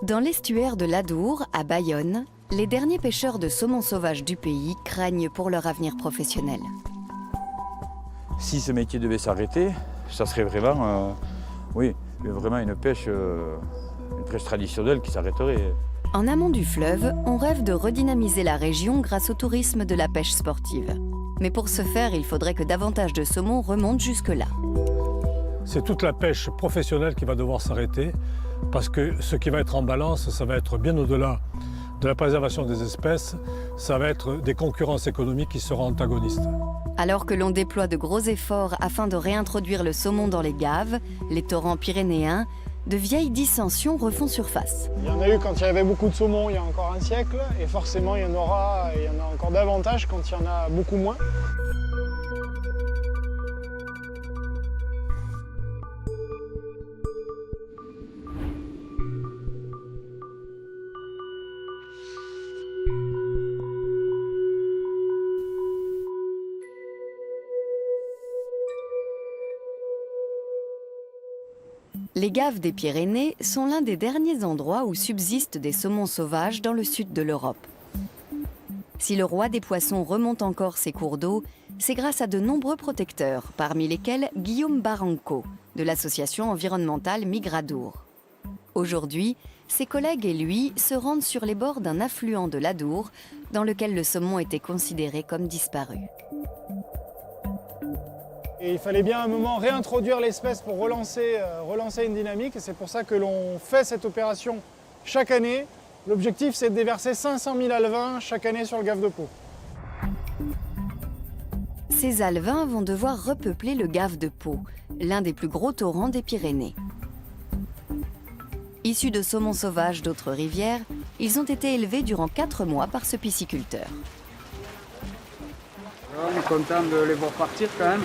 Dans l'estuaire de l'Adour, à Bayonne, les derniers pêcheurs de saumon sauvage du pays craignent pour leur avenir professionnel. Si ce métier devait s'arrêter, ça serait vraiment, vraiment une pêche traditionnelle qui s'arrêterait. En amont du fleuve, on rêve de redynamiser la région grâce au tourisme de la pêche sportive. Mais pour ce faire, il faudrait que davantage de saumon remontent jusque-là. C'est toute la pêche professionnelle qui va devoir s'arrêter parce que ce qui va être en balance, ça va être bien au-delà de la préservation des espèces, ça va être des concurrences économiques qui seront antagonistes. Alors que l'on déploie de gros efforts afin de réintroduire le saumon dans les gaves, les torrents pyrénéens, de vieilles dissensions refont surface. Il y en a eu quand il y avait beaucoup de saumon il y a encore un siècle, et forcément il y en a encore davantage quand il y en a beaucoup moins. Les gaves des Pyrénées sont l'un des derniers endroits où subsistent des saumons sauvages dans le sud de l'Europe. Si le roi des poissons remonte encore ses cours d'eau, c'est grâce à de nombreux protecteurs, parmi lesquels Guillaume Barranco, de l'association environnementale Migradour. Aujourd'hui, ses collègues et lui se rendent sur les bords d'un affluent de l'Adour, dans lequel le saumon était considéré comme disparu. Et il fallait bien à un moment réintroduire l'espèce pour relancer une dynamique. Et c'est pour ça que l'on fait cette opération chaque année. L'objectif, c'est de déverser 500 000 alevins chaque année sur le gave de Pau. Ces alevins vont devoir repeupler le gave de Pau, l'un des plus gros torrents des Pyrénées. Issus de saumons sauvages d'autres rivières, ils ont été élevés durant 4 mois par ce pisciculteur. On est content de les voir partir quand même.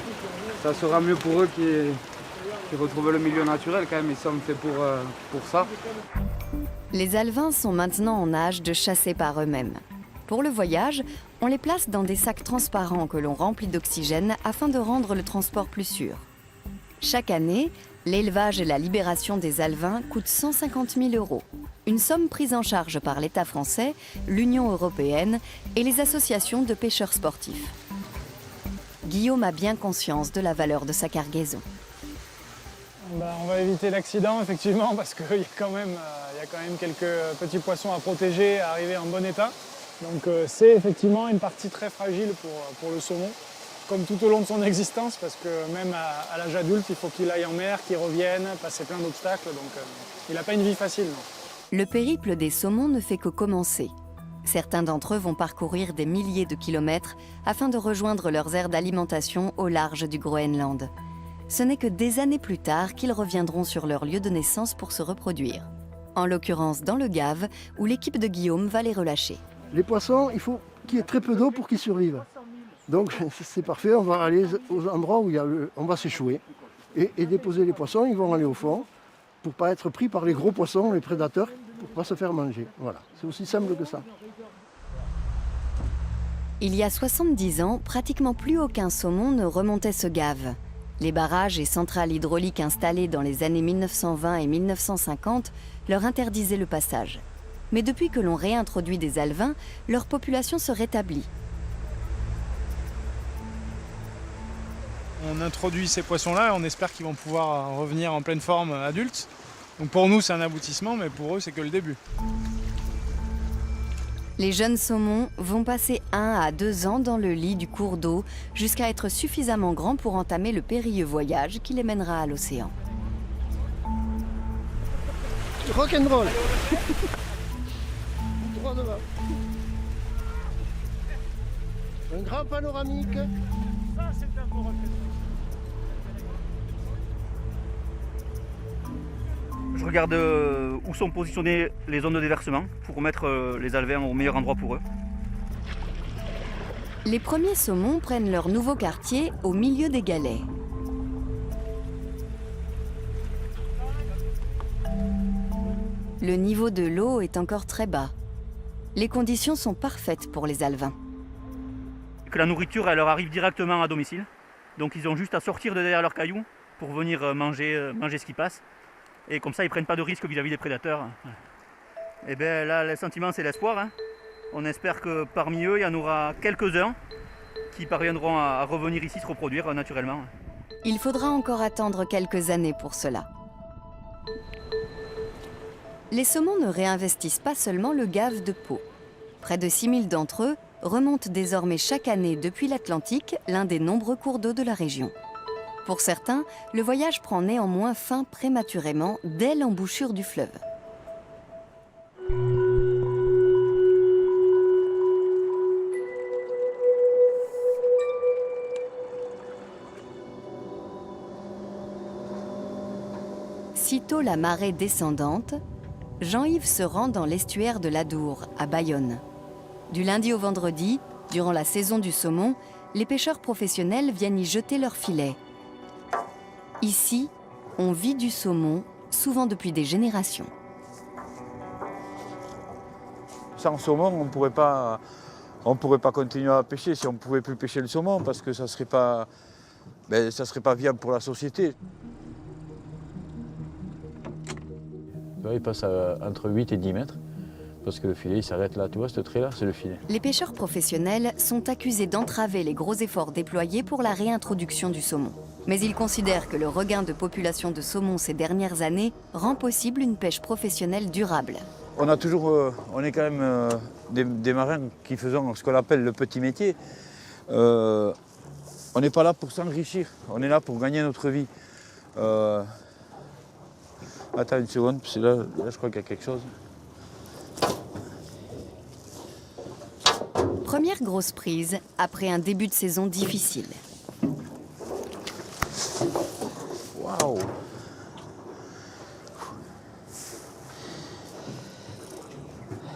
Ça sera mieux pour eux qui retrouvent le milieu naturel quand même. Ils sont faits pour ça. Les alevins sont maintenant en âge de chasser par eux-mêmes. Pour le voyage, on les place dans des sacs transparents que l'on remplit d'oxygène afin de rendre le transport plus sûr. Chaque année, l'élevage et la libération des alevins coûtent 150 000 €. Une somme prise en charge par l'État français, l'Union européenne et les associations de pêcheurs sportifs. Guillaume a bien conscience de la valeur de sa cargaison. On va éviter l'accident, effectivement, parce qu'il y a quand même quelques petits poissons à protéger, à arriver en bon état. Donc c'est effectivement une partie très fragile pour le saumon, comme tout au long de son existence, parce que même à l'âge adulte, il faut qu'il aille en mer, qu'il revienne, passer plein d'obstacles, donc il n'a pas une vie facile. Non. Le périple des saumons ne fait que commencer. Certains d'entre eux vont parcourir des milliers de kilomètres afin de rejoindre leurs aires d'alimentation au large du Groenland. Ce n'est que des années plus tard qu'ils reviendront sur leur lieu de naissance pour se reproduire. En l'occurrence dans le Gave, où l'équipe de Guillaume va les relâcher. Les poissons, il faut qu'il y ait très peu d'eau pour qu'ils survivent. Donc c'est parfait, on va aller aux endroits où on va s'échouer et déposer les poissons, ils vont aller au fond pour ne pas être pris par les gros poissons, les prédateurs, pour ne pas se faire manger. Voilà, c'est aussi simple que ça. Il y a 70 ans, pratiquement plus aucun saumon ne remontait ce Gave. Les barrages et centrales hydrauliques installés dans les années 1920 et 1950 leur interdisaient le passage. Mais depuis que l'on réintroduit des alevins, leur population se rétablit. On introduit ces poissons-là et on espère qu'ils vont pouvoir revenir en pleine forme adultes. Donc pour nous, c'est un aboutissement, mais pour eux, c'est que le début. Les jeunes saumons vont passer 1 à 2 ans dans le lit du cours d'eau jusqu'à être suffisamment grands pour entamer le périlleux voyage qui les mènera à l'océan. Rock'n'roll. Droit devant. Un grand panoramique. Ça, c'est un beau reflet. Je regarde où sont positionnées les zones de déversement pour mettre les alevins au meilleur endroit pour eux. Les premiers saumons prennent leur nouveau quartier au milieu des galets. Le niveau de l'eau est encore très bas. Les conditions sont parfaites pour les alevins. Que la nourriture elle leur arrive directement à domicile. Donc ils ont juste à sortir de derrière leurs cailloux pour venir manger ce qui passe. Et comme ça, ils ne prennent pas de risques vis-à-vis des prédateurs. Et bien là, le sentiment, c'est l'espoir, hein. On espère que parmi eux, il y en aura quelques-uns qui parviendront à revenir ici se reproduire naturellement. Il faudra encore attendre quelques années pour cela. Les saumons ne réinvestissent pas seulement le gave de Pau. Près de 6000 d'entre eux remontent désormais chaque année depuis l'Atlantique, l'un des nombreux cours d'eau de la région. Pour certains, le voyage prend néanmoins fin prématurément dès l'embouchure du fleuve. Sitôt la marée descendante, Jean-Yves se rend dans l'estuaire de l'Adour, à Bayonne. Du lundi au vendredi, durant la saison du saumon, les pêcheurs professionnels viennent y jeter leurs filets. Ici, on vit du saumon, souvent depuis des générations. Sans saumon, on ne pourrait pas continuer à pêcher si on ne pouvait plus pêcher le saumon parce que ça serait pas viable pour la société. Il passe entre 8 et 10 mètres parce que le filet il s'arrête là. Tu vois ce trait là, c'est le filet. Les pêcheurs professionnels sont accusés d'entraver les gros efforts déployés pour la réintroduction du saumon. Mais ils considèrent que le regain de population de saumon ces dernières années rend possible une pêche professionnelle durable. On est quand même des marins qui faisons ce qu'on appelle le petit métier. On n'est pas là pour s'enrichir, on est là pour gagner notre vie. Attends une seconde, parce que là je crois qu'il y a quelque chose. Première grosse prise après un début de saison difficile. Waouh!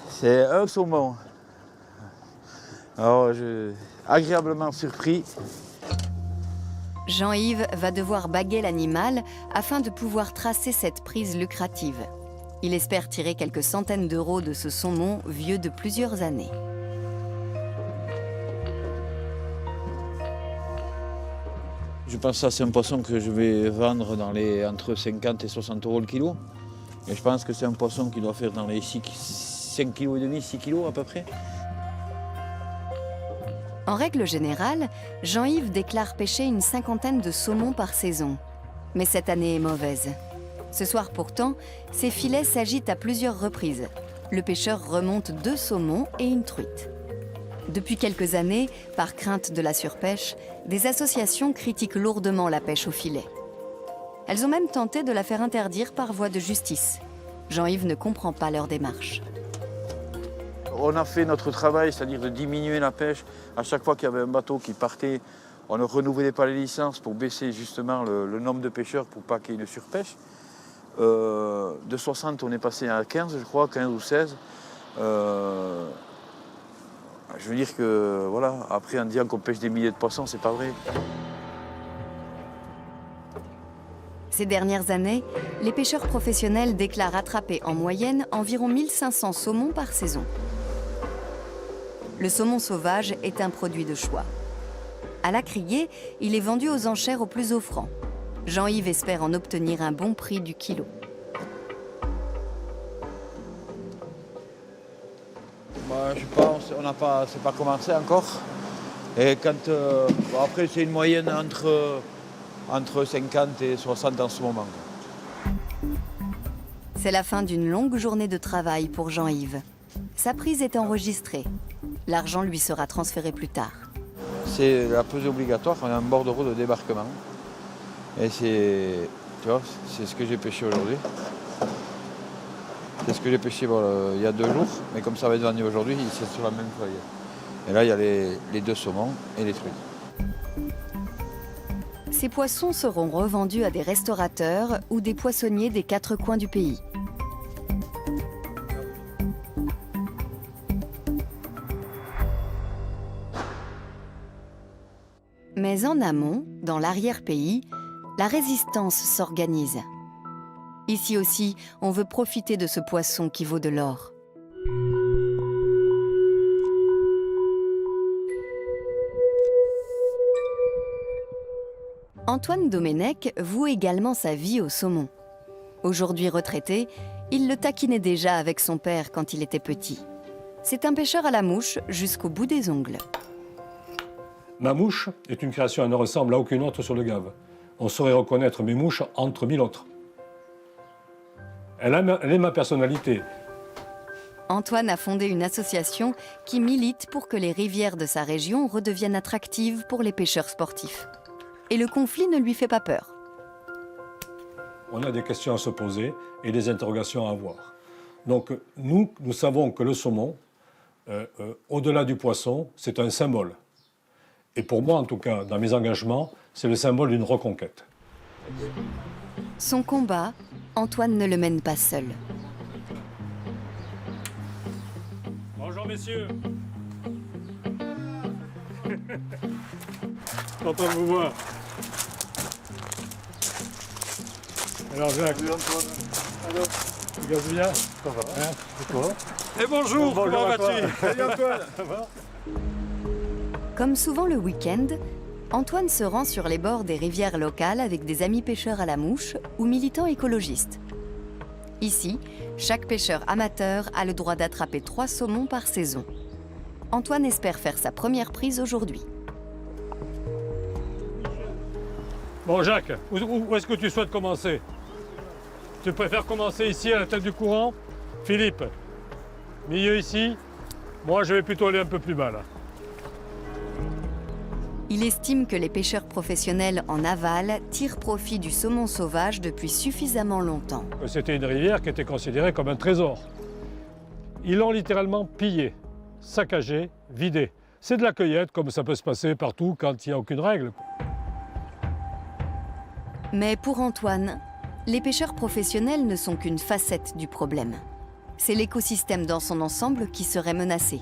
C'est un saumon. Alors, agréablement surpris. Jean-Yves va devoir baguer l'animal afin de pouvoir tracer cette prise lucrative. Il espère tirer quelques centaines d'euros de ce saumon vieux de plusieurs années. Je pense que ça c'est un poisson que je vais vendre entre 50 et 60 euros le kilo. Et je pense que c'est un poisson qui doit faire dans les 5,5 kg, 6 kg à peu près. En règle générale, Jean-Yves déclare pêcher une cinquantaine de saumons par saison. Mais cette année est mauvaise. Ce soir pourtant, ses filets s'agitent à plusieurs reprises. Le pêcheur remonte 2 saumons et une truite. Depuis quelques années, par crainte de la surpêche, des associations critiquent lourdement la pêche au filet. Elles ont même tenté de la faire interdire par voie de justice. Jean-Yves ne comprend pas leur démarche. On a fait notre travail, c'est-à-dire de diminuer la pêche. À chaque fois qu'il y avait un bateau qui partait, on ne renouvelait pas les licences pour baisser justement le nombre de pêcheurs pour pas qu'il y ait une surpêche. De 60, on est passé à 15, je crois, 15 ou 16. Je veux dire que, voilà, après en disant qu'on pêche des milliers de poissons, c'est pas vrai. Ces dernières années, les pêcheurs professionnels déclarent attraper en moyenne environ 1500 saumons par saison. Le saumon sauvage est un produit de choix. À la criée, il est vendu aux enchères aux plus offrants. Jean-Yves espère en obtenir un bon prix du kilo. Je pense qu'on c'est pas commencé encore. Et quand, après, c'est une moyenne entre 50 et 60 en ce moment. C'est la fin d'une longue journée de travail pour Jean-Yves. Sa prise est enregistrée. L'argent lui sera transféré plus tard. C'est la pesée obligatoire, on a un bordereau de débarquement. Et c'est ce que j'ai pêché aujourd'hui. C'est ce que j'ai pêché il y a 2 jours, mais comme ça va être vendu aujourd'hui, c'est sur la même feuille. Et là, il y a les 2 saumons et les truites. Ces poissons seront revendus à des restaurateurs ou des poissonniers des 4 coins du pays. Mais en amont, dans l'arrière-pays, la résistance s'organise. Ici aussi, on veut profiter de ce poisson qui vaut de l'or. Antoine Domenech voue également sa vie au saumon. Aujourd'hui retraité, Il le taquinait déjà avec son père quand il était petit. C'est un pêcheur à la mouche jusqu'au bout des ongles. Ma mouche est une création, elle ne ressemble à aucune autre sur le Gave. On saurait reconnaître mes mouches entre mille autres. Elle est ma personnalité. Antoine a fondé une association qui milite pour que les rivières de sa région redeviennent attractives pour les pêcheurs sportifs. Et le conflit ne lui fait pas peur. On a des questions à se poser et des interrogations à avoir. Donc nous savons que le saumon, au-delà du poisson, c'est un symbole. Et pour moi, en tout cas, dans mes engagements, c'est le symbole d'une reconquête. Son combat, Antoine ne le mène pas seul. Bonjour messieurs. Content de vous voir. Alors Jacques. Salut Antoine. Alors, tu gazes bien? Ça va. Hein? Et toi? Et bonjour, comment vas-tu? Salut Antoine. Ça va? Comme souvent le week-end, Antoine se rend sur les bords des rivières locales avec des amis pêcheurs à la mouche ou militants écologistes. Ici, chaque pêcheur amateur a le droit d'attraper 3 saumons par saison. Antoine espère faire sa première prise aujourd'hui. Bon Jacques, où est-ce que tu souhaites commencer? Tu préfères commencer ici à la tête du courant? Philippe, milieu ici? Moi je vais plutôt aller un peu plus bas là. Il estime que les pêcheurs professionnels en aval tirent profit du saumon sauvage depuis suffisamment longtemps. C'était une rivière qui était considérée comme un trésor. Ils l'ont littéralement pillé, saccagé, vidé. C'est de la cueillette comme ça peut se passer partout quand il n'y a aucune règle. Mais pour Antoine, les pêcheurs professionnels ne sont qu'une facette du problème. C'est l'écosystème dans son ensemble qui serait menacé.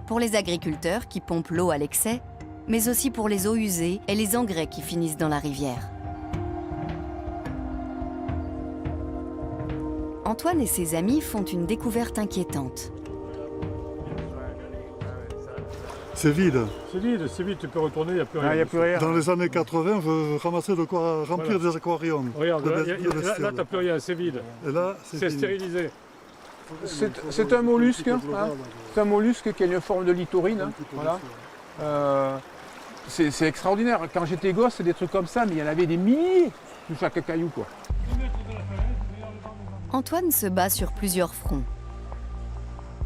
Pour les agriculteurs qui pompent l'eau à l'excès, mais aussi pour les eaux usées et les engrais qui finissent dans la rivière. Antoine et ses amis font une découverte inquiétante. C'est vide. C'est vide, tu peux retourner, il n'y a plus rien. Il n'y a plus rien. Dans les années 80, je ramassais de quoi remplir des aquariums. Regarde, là, tu bestioles. n'as plus rien, c'est vide. Et là, C'est fini. stérilisé. C'est un mollusque, hein. C'est un mollusque qui a une forme de littorine. Hein. Voilà. C'est extraordinaire. Quand j'étais gosse, c'est des trucs comme ça, mais il y en avait des milliers sous chaque caillou, quoi. Antoine se bat sur plusieurs fronts.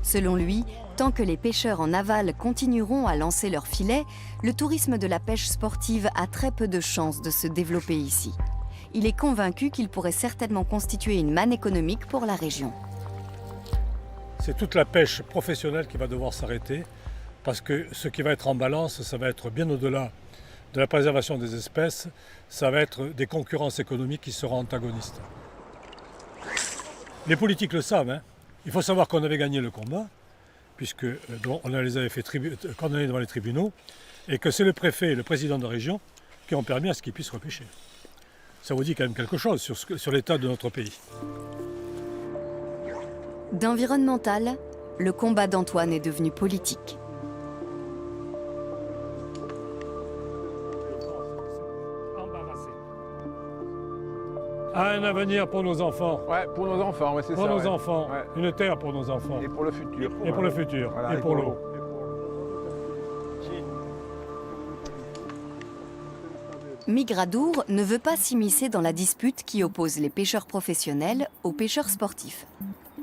Selon lui, tant que les pêcheurs en aval continueront à lancer leurs filets, le tourisme de la pêche sportive a très peu de chances de se développer ici. Il est convaincu qu'il pourrait certainement constituer une manne économique pour la région. C'est toute la pêche professionnelle qui va devoir s'arrêter parce que ce qui va être en balance, ça va être bien au-delà de la préservation des espèces, ça va être des concurrences économiques qui seront antagonistes. Les politiques le savent, hein. Il faut savoir qu'on avait gagné le combat, puisque on les avait fait condamner devant les tribunaux, et que c'est le préfet et le président de la région qui ont permis à ce qu'ils puissent repêcher. Ça vous dit quand même quelque chose sur l'état de notre pays. D'environnemental, le combat d'Antoine est devenu politique. Un avenir pour nos enfants. Ouais, pour nos enfants, ouais, c'est ça. Pour nos ouais. enfants. Ouais. Une terre pour nos enfants. Et pour le futur. Et pour le futur. Voilà, et pour l'eau. Migradour ne veut pas s'immiscer dans la dispute qui oppose les pêcheurs professionnels aux pêcheurs sportifs.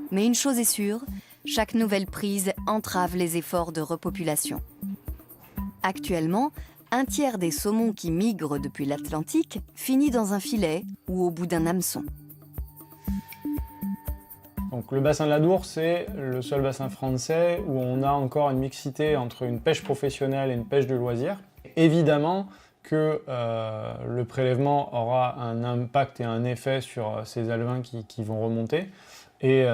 Mais une chose est sûre, chaque nouvelle prise entrave les efforts de repopulation. Actuellement, un tiers des saumons qui migrent depuis l'Atlantique finit dans un filet ou au bout d'un hameçon. Donc le bassin de l'Adour, c'est le seul bassin français où on a encore une mixité entre une pêche professionnelle et une pêche de loisirs. Évidemment que le prélèvement aura un impact et un effet sur ces alevins qui vont remonter. Et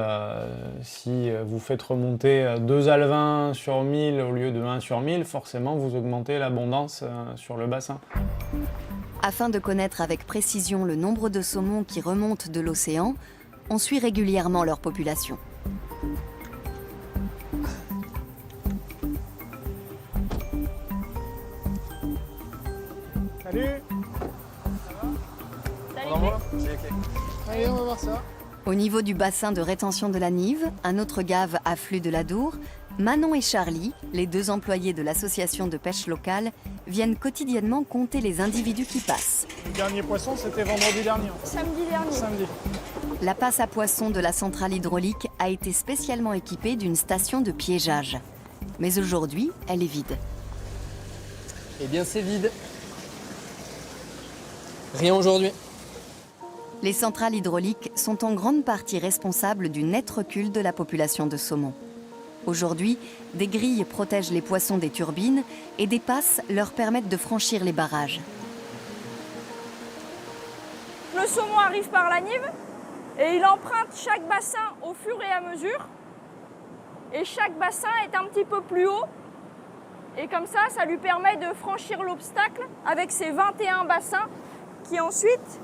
si vous faites remonter 2 alevins sur 1000 au lieu de 1 sur 1000, forcément vous augmentez l'abondance sur le bassin. Afin de connaître avec précision le nombre de saumons qui remontent de l'océan, on suit régulièrement leur population. Salut. Ça va? Salut. Allez, on va voir ça. Au niveau du bassin de rétention de la Nive, un autre gave afflue de l'Adour, Manon et Charlie, les 2 employés de l'association de pêche locale, viennent quotidiennement compter les individus qui passent. Le dernier poisson, c'était vendredi dernier. En fait. Samedi dernier. Samedi. La passe à poissons de la centrale hydraulique a été spécialement équipée d'une station de piégeage. Mais aujourd'hui, elle est vide. Eh bien, c'est vide. Rien aujourd'hui. Les centrales hydrauliques sont en grande partie responsables du net recul de la population de saumon. Aujourd'hui, des grilles protègent les poissons des turbines et des passes leur permettent de franchir les barrages. Le saumon arrive par la Nive et il emprunte chaque bassin au fur et à mesure. Et chaque bassin est un petit peu plus haut. Et comme ça lui permet de franchir l'obstacle avec ses 21 bassins qui ensuite,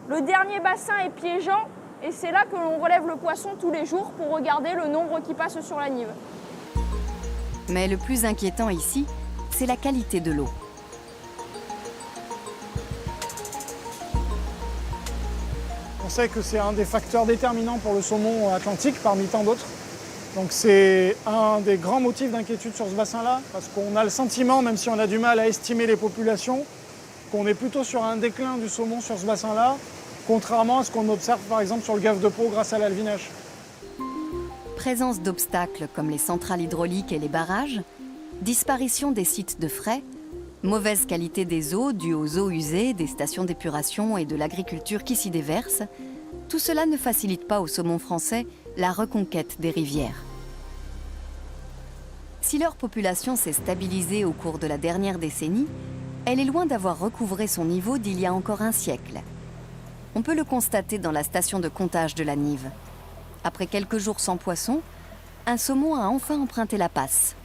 le dernier bassin est piégeant. Et c'est là que l'on relève le poisson tous les jours pour regarder le nombre qui passe sur la Nive. Mais le plus inquiétant ici, c'est la qualité de l'eau. On sait que c'est un des facteurs déterminants pour le saumon atlantique parmi tant d'autres. Donc c'est un des grands motifs d'inquiétude sur ce bassin-là, parce qu'on a le sentiment, même si on a du mal à estimer les populations, qu'on est plutôt sur un déclin du saumon sur ce bassin-là, contrairement à ce qu'on observe par exemple sur le gave de Pau grâce à l'alvinage. Présence d'obstacles comme les centrales hydrauliques et les barrages, disparition des sites de frais, mauvaise qualité des eaux dues aux eaux usées, des stations d'épuration et de l'agriculture qui s'y déversent, tout cela ne facilite pas au saumon français la reconquête des rivières. Si leur population s'est stabilisée au cours de la dernière décennie, elle est loin d'avoir recouvré son niveau d'il y a encore un siècle. On peut le constater dans la station de comptage de la Nive. Après quelques jours sans poisson, un saumon a enfin emprunté la passe.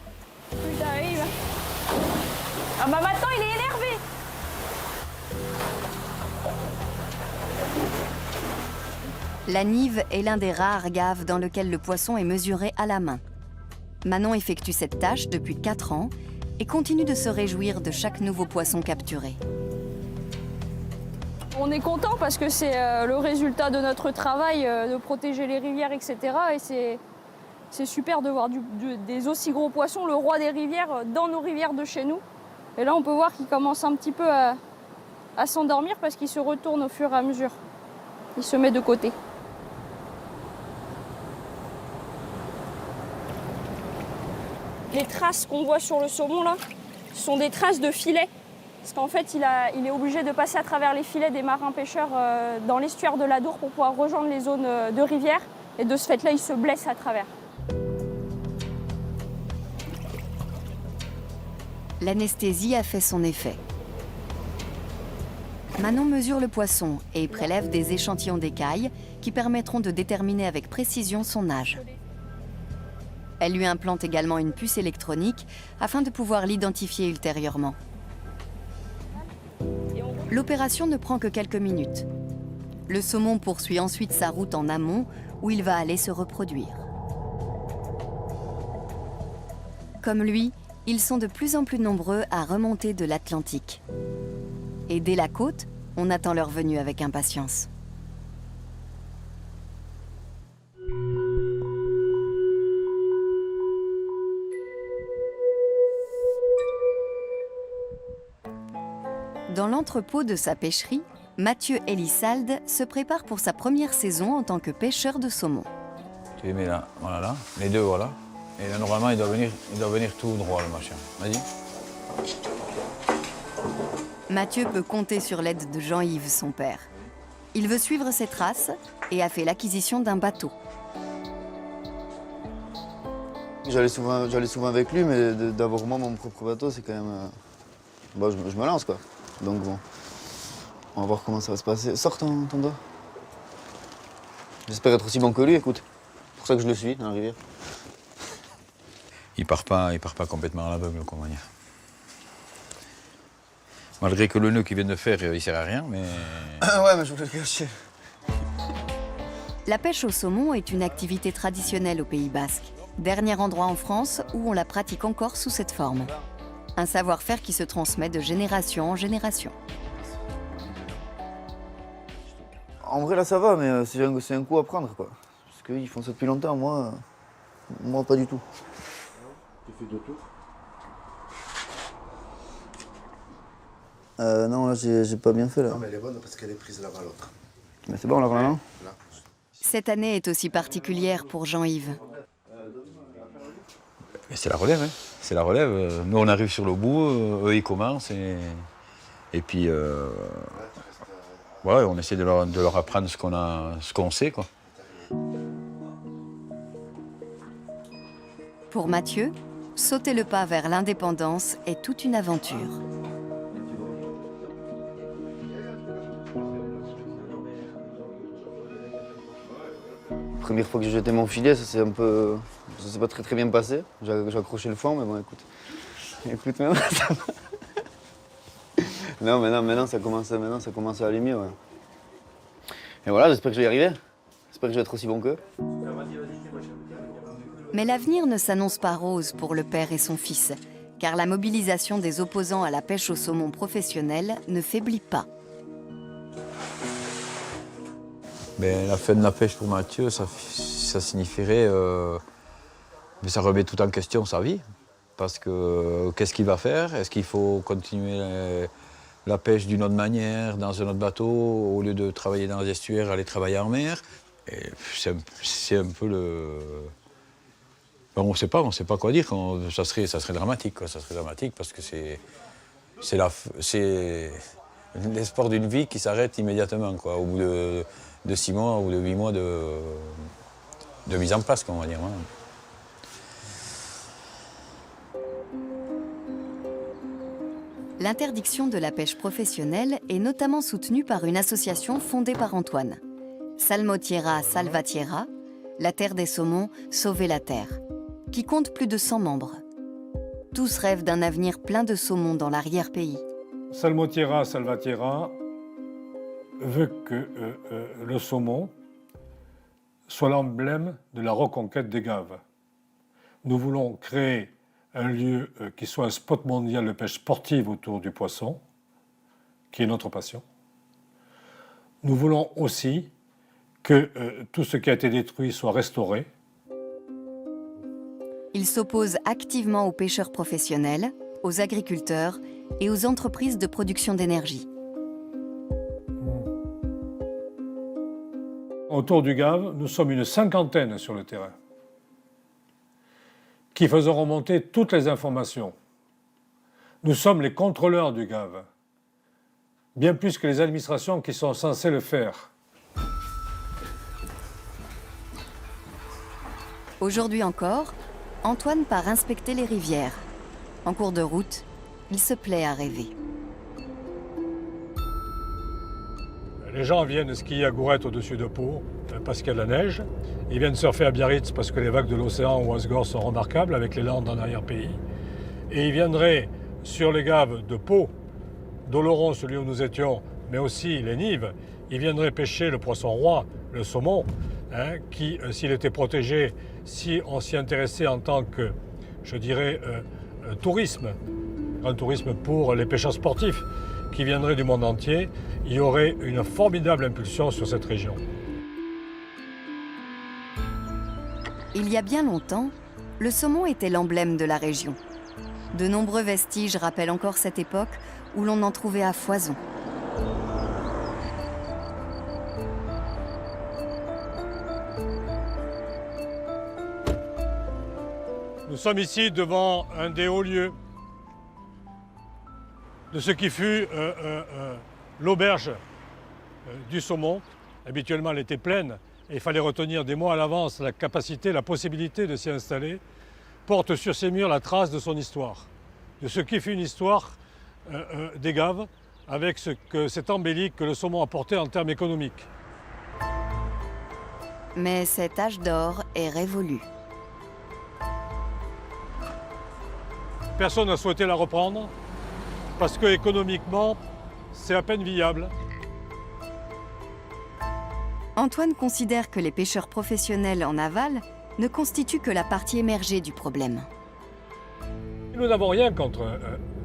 J'arrive. Ah bah maintenant il est énervé. La Nive est l'un des rares gaves dans lequel le poisson est mesuré à la main. Manon effectue cette tâche depuis 4 ans et continue de se réjouir de chaque nouveau poisson capturé. On est content parce que c'est le résultat de notre travail de protéger les rivières, etc. Et c'est super de voir des aussi gros poissons, le roi des rivières, dans nos rivières de chez nous. Et là, on peut voir qu'il commence un petit peu à s'endormir parce qu'il se retourne au fur et à mesure. Il se met de côté. Les traces qu'on voit sur le saumon, là, ce sont des traces de filets. Parce qu'en fait, il est obligé de passer à travers les filets des marins pêcheurs dans l'estuaire de l'Adour pour pouvoir rejoindre les zones de rivière. Et de ce fait-là, il se blesse à travers. L'anesthésie a fait son effet. Manon mesure le poisson et prélève des échantillons d'écailles qui permettront de déterminer avec précision son âge. Elle lui implante également une puce électronique afin de pouvoir l'identifier ultérieurement. L'opération ne prend que quelques minutes. Le saumon poursuit ensuite sa route en amont où il va aller se reproduire. Comme lui, ils sont de plus en plus nombreux à remonter de l'Atlantique. Et dès la côte, on attend leur venue avec impatience. Dans l'entrepôt de sa pêcherie, Mathieu Elissalde se prépare pour sa première saison en tant que pêcheur de saumon. Tu les mets là, voilà, là, les deux, voilà. Et là, normalement, il doit venir tout droit, le machin. Vas-y. Mathieu peut compter sur l'aide de Jean-Yves, son père. Il veut suivre ses traces et a fait l'acquisition d'un bateau. J'allais souvent avec lui, mais d'avoir moi mon propre bateau, c'est quand même... je me lance, quoi. Donc bon, on va voir comment ça va se passer. Sors ton doigt. J'espère être aussi bon que lui, écoute. C'est pour ça que je le suis dans la rivière. Il part pas complètement à l'aveugle, comment dire. Malgré que le nœud qu'il vient de faire, il sert à rien, mais... Ouais, mais je voulais le cacher. La pêche au saumon est une activité traditionnelle au Pays Basque. Dernier endroit en France où on la pratique encore sous cette forme. Un savoir-faire qui se transmet de génération en génération. En vrai, là, ça va, mais c'est un coup à prendre, quoi. Parce qu'ils font ça depuis longtemps, moi pas du tout. Tu fais 2 tours? Non, là, j'ai pas bien fait, là. Non, mais elle est bonne parce qu'elle est prise là-bas, l'autre. Mais c'est bon, là, vraiment? Là. Cette année est aussi particulière pour Jean-Yves. C'est la relève, hein. C'est la relève. Nous, on arrive sur le bout, eux, ils commencent. Et puis, ouais, on essaie de leur apprendre ce qu'on sait, quoi. Pour Mathieu, sauter le pas vers l'indépendance est toute une aventure. Première fois que j'ai jeté mon filet, ça s'est pas très bien passé. J'ai accroché le fond, mais bon, écoute, maintenant, ça va. Non, maintenant, ça commence à aller mieux, ouais. Et voilà, j'espère que je vais y arriver. J'espère que je vais être aussi bon qu'eux. Mais l'avenir ne s'annonce pas rose pour le père et son fils, car la mobilisation des opposants à la pêche au saumon professionnelle ne faiblit pas. Mais la fin de la pêche pour Mathieu, ça signifierait... ça remet tout en question sa vie. Parce que qu'est-ce qu'il va faire? Est-ce qu'il faut continuer la pêche d'une autre manière, dans un autre bateau, au lieu de travailler dans les estuaires, aller travailler en mer? C'est un peu le... On ne sait pas quoi dire. Ça serait dramatique, quoi. Ça serait dramatique parce que c'est l'espoir d'une vie qui s'arrête immédiatement, quoi, au bout de 6 mois ou de 8 mois de mise en place, on va dire. L'interdiction de la pêche professionnelle est notamment soutenue par une association fondée par Antoine. Salmotiera Salvatiera, la terre des saumons, sauver la terre, qui compte plus de 100 membres. Tous rêvent d'un avenir plein de saumons dans l'arrière-pays. Salmotiera Salvatiera veut que le saumon soit l'emblème de la reconquête des gaves. Nous voulons créer un lieu qui soit un spot mondial de pêche sportive autour du poisson, qui est notre passion. Nous voulons aussi que tout ce qui a été détruit soit restauré. Il s'oppose activement aux pêcheurs professionnels, aux agriculteurs et aux entreprises de production d'énergie. Autour du Gave, nous sommes une 50aine sur le terrain qui faisons remonter toutes les informations. Nous sommes les contrôleurs du Gave, bien plus que les administrations qui sont censées le faire. Aujourd'hui encore, Antoine part inspecter les rivières. En cours de route, il se plaît à rêver. Les gens viennent skier à Gourette au-dessus de Pau parce qu'il y a de la neige. Ils viennent surfer à Biarritz parce que les vagues de l'océan ou Asgore sont remarquables avec les Landes en arrière-pays. Et ils viendraient sur les gaves de Pau, d'Oloron, celui où nous étions, mais aussi les Nives. Ils viendraient pêcher le poisson roi, le saumon, qui, s'il était protégé, si on s'y intéressait en tant que, je dirais, tourisme, un tourisme pour les pêcheurs sportifs qui viendraient du monde entier, il y aurait une formidable impulsion sur cette région. Il y a bien longtemps, le saumon était l'emblème de la région. De nombreux vestiges rappellent encore cette époque où l'on en trouvait à foison. Nous sommes ici devant un des hauts lieux de ce qui fut l'auberge du saumon. Habituellement, elle était pleine et il fallait retenir des mois à l'avance la capacité, la possibilité de s'y installer. Porte sur ses murs la trace de son histoire, de ce qui fut une histoire des gaves avec cet embellique que le saumon apportait en termes économiques. Mais cet âge d'or est révolu. Personne n'a souhaité la reprendre parce que économiquement, c'est à peine viable. Antoine considère que les pêcheurs professionnels en aval ne constituent que la partie émergée du problème. Nous n'avons rien contre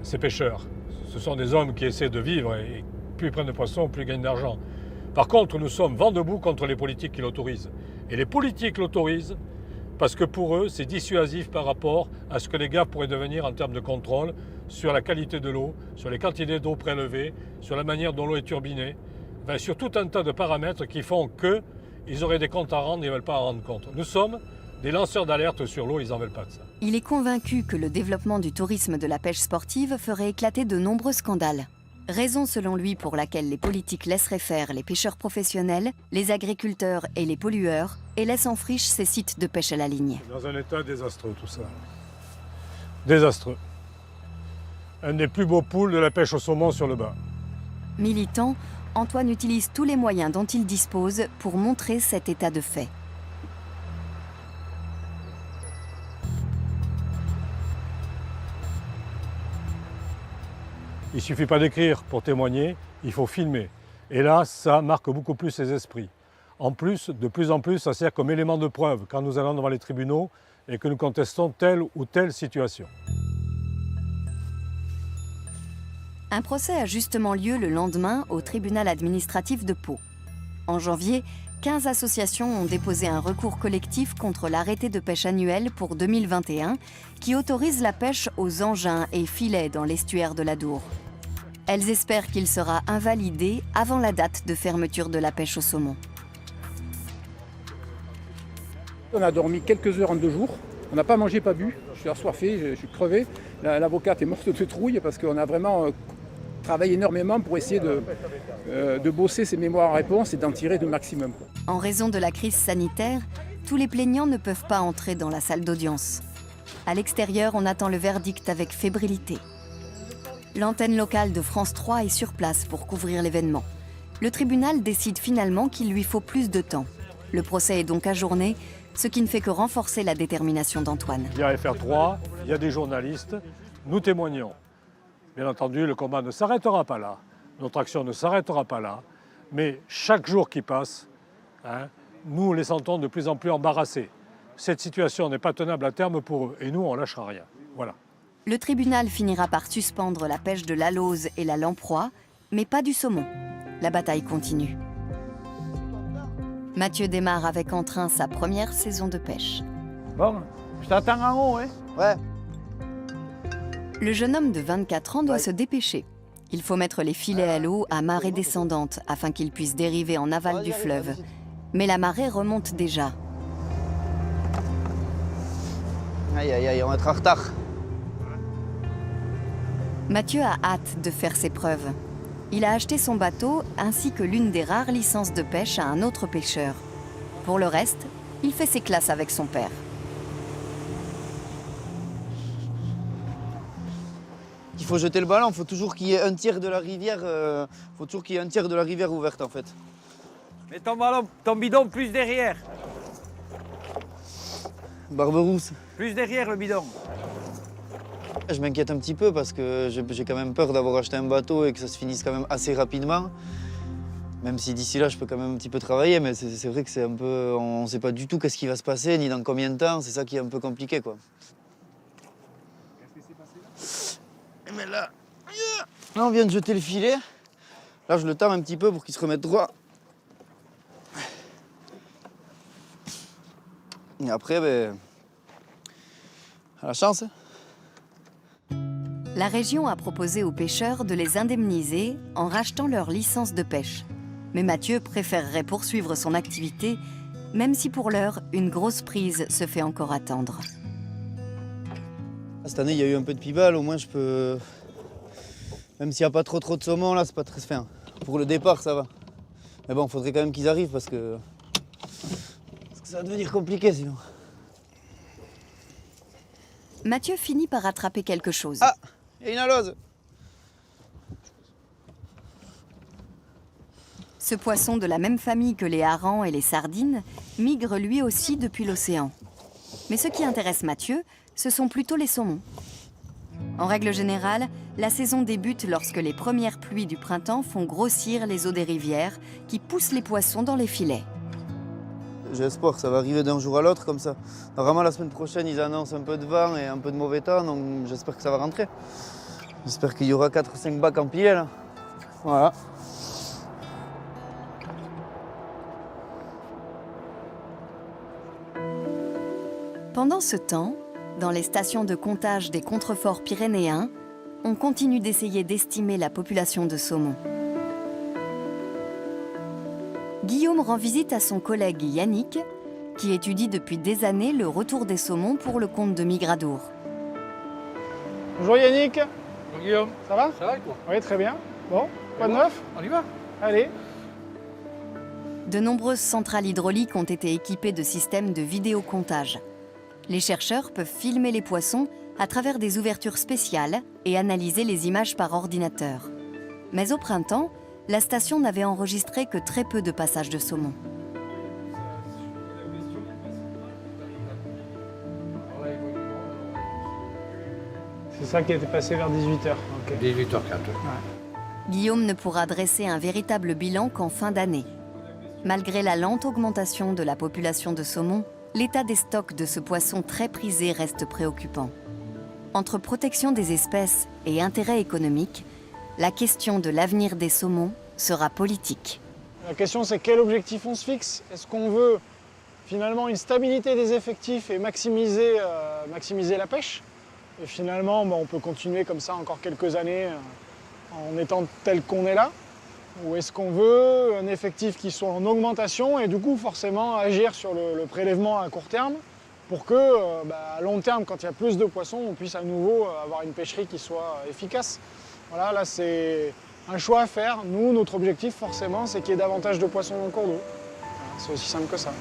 ces pêcheurs. Ce sont des hommes qui essaient de vivre et plus ils prennent de poissons, plus ils gagnent d'argent. Par contre, nous sommes vent debout contre les politiques qui l'autorisent. Et les politiques l'autorisent parce que pour eux, c'est dissuasif par rapport à ce que les gaves pourraient devenir en termes de contrôle sur la qualité de l'eau, sur les quantités d'eau prélevées, sur la manière dont l'eau est turbinée, enfin, sur tout un tas de paramètres qui font qu'ils auraient des comptes à rendre et ils ne veulent pas en rendre compte. Nous sommes des lanceurs d'alerte sur l'eau, ils n'en veulent pas de ça. Il est convaincu que le développement du tourisme de la pêche sportive ferait éclater de nombreux scandales. Raison selon lui pour laquelle les politiques laisseraient faire les pêcheurs professionnels, les agriculteurs et les pollueurs et laissent en friche ces sites de pêche à la ligne. Dans un état désastreux tout ça. Désastreux. Un des plus beaux pools de la pêche au saumon sur le bas. Militant, Antoine utilise tous les moyens dont il dispose pour montrer cet état de fait. Il ne suffit pas d'écrire pour témoigner, il faut filmer. Et là, ça marque beaucoup plus les esprits. En plus, de plus en plus, ça sert comme élément de preuve quand nous allons devant les tribunaux et que nous contestons telle ou telle situation. Un procès a justement lieu le lendemain au tribunal administratif de Pau. En janvier, 15 associations ont déposé un recours collectif contre l'arrêté de pêche annuel pour 2021 qui autorise la pêche aux engins et filets dans l'estuaire de l'Adour. Elles espèrent qu'il sera invalidé avant la date de fermeture de la pêche au saumon. On a dormi quelques heures en 2 jours. On n'a pas mangé, pas bu. Je suis assoiffé, je suis crevé. L'avocate est morte de trouille parce qu'on a vraiment travaillé énormément pour essayer de bosser ses mémoires en réponse et d'en tirer le maximum. En raison de la crise sanitaire, tous les plaignants ne peuvent pas entrer dans la salle d'audience. À l'extérieur, on attend le verdict avec fébrilité. L'antenne locale de France 3 est sur place pour couvrir l'événement. Le tribunal décide finalement qu'il lui faut plus de temps. Le procès est donc ajourné, ce qui ne fait que renforcer la détermination d'Antoine. Il y a FR3, il y a des journalistes, nous témoignons. Bien entendu, le combat ne s'arrêtera pas là, notre action ne s'arrêtera pas là, mais chaque jour qui passe, nous les sentons de plus en plus embarrassés. Cette situation n'est pas tenable à terme pour eux et nous, on ne lâchera rien. Voilà. Le tribunal finira par suspendre la pêche de la lauze et la lamproie, mais pas du saumon. La bataille continue. Mathieu démarre avec entrain sa première saison de pêche. Bon, je t'attends en haut, hein? Ouais. Le jeune homme de 24 ans doit se dépêcher. Il faut mettre les filets à l'eau à marée descendante afin qu'ils puissent dériver en aval du fleuve. Mais la marée remonte déjà. Aïe, aïe, aïe, on va être en retard. Mathieu a hâte de faire ses preuves. Il a acheté son bateau ainsi que l'une des rares licences de pêche à un autre pêcheur. Pour le reste, il fait ses classes avec son père. Il faut jeter le ballon, il faut toujours qu'il y ait un tiers de la rivière, ouverte en fait. Mets ton bidon plus derrière. Barberousse. Plus derrière le bidon. Je m'inquiète un petit peu parce que j'ai quand même peur d'avoir acheté un bateau et que ça se finisse quand même assez rapidement. Même si d'ici là, je peux quand même un petit peu travailler, mais c'est vrai que c'est un peu... On ne sait pas du tout qu'est-ce qui va se passer, ni dans combien de temps. C'est ça qui est un peu compliqué, quoi. Qu'est-ce qui s'est passé là? Mais là, on vient de jeter le filet. Là, je le tends un petit peu pour qu'il se remette droit. Et après, ben... à la chance. La région a proposé aux pêcheurs de les indemniser en rachetant leur licence de pêche. Mais Mathieu préférerait poursuivre son activité, même si pour l'heure, une grosse prise se fait encore attendre. Cette année, il y a eu un peu de pibale, au moins je peux... Même s'il n'y a pas trop de saumon, là, c'est pas très fin. Pour le départ, ça va. Mais bon, il faudrait quand même qu'ils arrivent parce que ça va devenir compliqué sinon. Mathieu finit par attraper quelque chose. Ah, il y a une alose. Ce poisson de la même famille que les harengs et les sardines migre lui aussi depuis l'océan. Mais ce qui intéresse Mathieu, ce sont plutôt les saumons. En règle générale, la saison débute lorsque les premières pluies du printemps font grossir les eaux des rivières qui poussent les poissons dans les filets. J'ai espoir que ça va arriver d'un jour à l'autre comme ça. Normalement, la semaine prochaine, ils annoncent un peu de vent et un peu de mauvais temps, donc j'espère que ça va rentrer. J'espère qu'il y aura 4 ou 5 bacs empilés là. Voilà. Pendant ce temps, dans les stations de comptage des contreforts pyrénéens, on continue d'essayer d'estimer la population de saumon. Guillaume rend visite à son collègue Yannick, qui étudie depuis des années le retour des saumons pour le compte de Migradour. Bonjour Yannick. Bonjour Guillaume. Ça va? Ça va et toi? Oui, très bien. Bon, quoi de neuf? On y va? Allez. De nombreuses centrales hydrauliques ont été équipées de systèmes de vidéocomptage. Les chercheurs peuvent filmer les poissons à travers des ouvertures spéciales et analyser les images par ordinateur. Mais au printemps, la station n'avait enregistré que très peu de passages de saumon. C'est ça qui était passé vers 18h. Okay. 18h04. Guillaume ne pourra dresser un véritable bilan qu'en fin d'année. Malgré la lente augmentation de la population de saumon, l'état des stocks de ce poisson très prisé reste préoccupant. Entre protection des espèces et intérêt économique, la question de l'avenir des saumons sera politique. La question c'est quel objectif on se fixe? Est-ce qu'on veut finalement une stabilité des effectifs et maximiser la pêche? Et finalement, on peut continuer comme ça encore quelques années en étant tel qu'on est là? Ou est-ce qu'on veut un effectif qui soit en augmentation et du coup forcément agir sur le prélèvement à court terme pour que à long terme, quand il y a plus de poissons, on puisse à nouveau avoir une pêcherie qui soit efficace? Voilà, là c'est un choix à faire. Nous, notre objectif forcément, c'est qu'il y ait davantage de poissons dans le cours d'eau. Voilà, c'est aussi simple que ça.